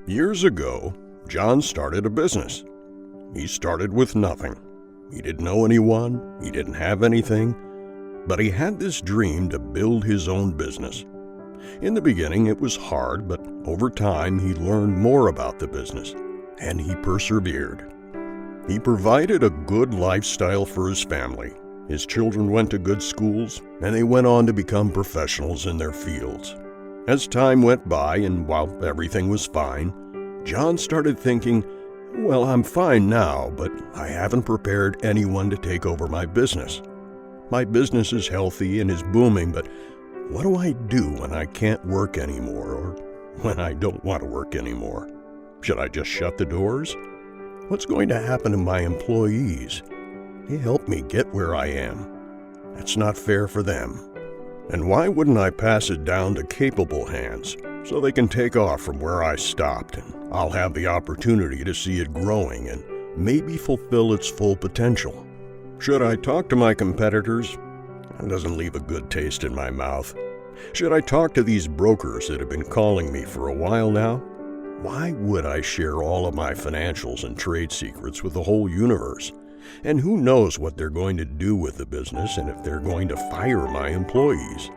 Years ago, John started a business. He started with nothing. He didn't know anyone, he didn't have anything, but he had this dream to build his own business. In the beginning, it was hard, but over time, he learned more about the business, and he persevered. He provided a good lifestyle for his family. His children went to good schools, and they went on to become professionals in their fields. As time went by, and while everything was fine, John started thinking, well, I'm fine now, but I haven't prepared anyone to take over my business. My business is healthy and is booming, but what do I do when I can't work anymore, or when I don't want to work anymore? Should I just shut the doors? What's going to happen to my employees? They helped me get where I am. That's not fair for them. And why wouldn't I pass it down to capable hands so they can take off from where I stopped, and I'll have the opportunity to see it growing and maybe fulfill its full potential? Should I talk to my competitors? That doesn't leave a good taste in my mouth. Should I talk to these brokers that have been calling me for a while now? Why would I share all of my financials and trade secrets with the whole universe? And who knows what they're going to do with the business and if they're going to fire my employees.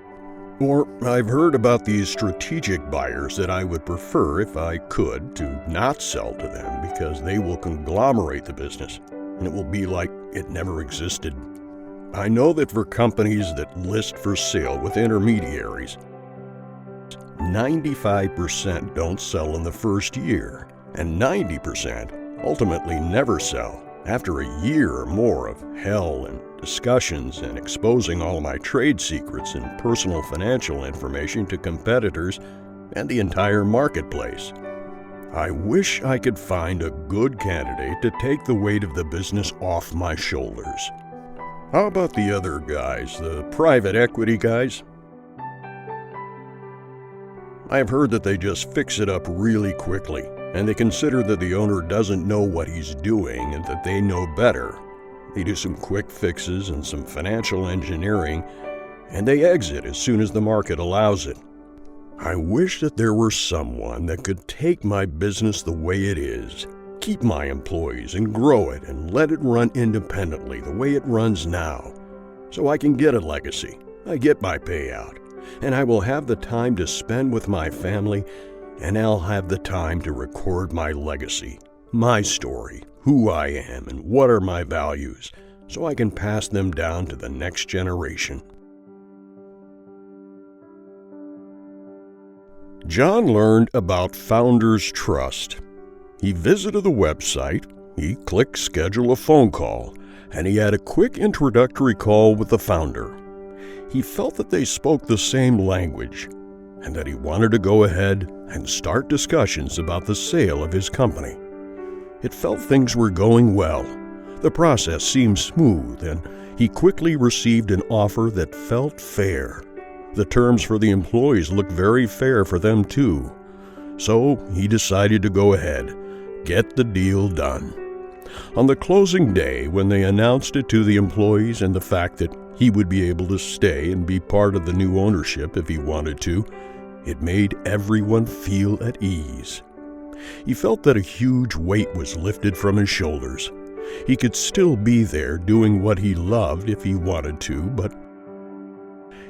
Or I've heard about these strategic buyers that I would prefer, if I could, to not sell to them because they will conglomerate the business and it will be like it never existed. I know that for companies that list for sale with intermediaries, 95% don't sell in the first year, and 90% ultimately never sell. After a year or more of hell and discussions and exposing all my trade secrets and personal financial information to competitors and the entire marketplace. I wish I could find a good candidate to take the weight of the business off my shoulders. How about the other guys, the private equity guys? I've heard that they just fix it up really quickly, and they consider that the owner doesn't know what he's doing and that they know better. They do some quick fixes and some financial engineering, and they exit as soon as the market allows it. I wish that there were someone that could take my business the way it is, keep my employees and grow it and let it run independently the way it runs now, so I can get a legacy, I get my payout, and I will have the time to spend with my family, and I'll have the time to record my legacy, my story, who I am and what are my values, so I can pass them down to the next generation. John learned about Founders Trust. He visited the website, he clicked schedule a phone call, and he had a quick introductory call with the founder. He felt that they spoke the same language, and that he wanted to go ahead and start discussions about the sale of his company. It felt things were going well. The process seemed smooth, and he quickly received an offer that felt fair. The terms for the employees looked very fair for them too. So he decided to go ahead, get the deal done. On the closing day, when they announced it to the employees and the fact that he would be able to stay and be part of the new ownership if he wanted to, it made everyone feel at ease. He felt that a huge weight was lifted from his shoulders. He could still be there doing what he loved if he wanted to, but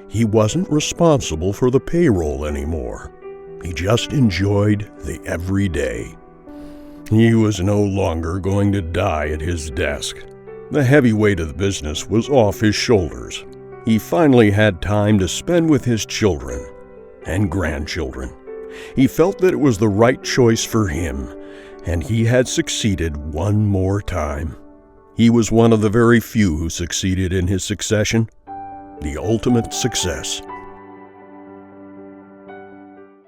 he wasn't responsible for the payroll anymore. He just enjoyed the everyday. He was no longer going to die at his desk. The heavy weight of the business was off his shoulders. He finally had time to spend with his children and grandchildren. He felt that it was the right choice for him, and he had succeeded one more time. He was one of the very few who succeeded in his succession, the ultimate success.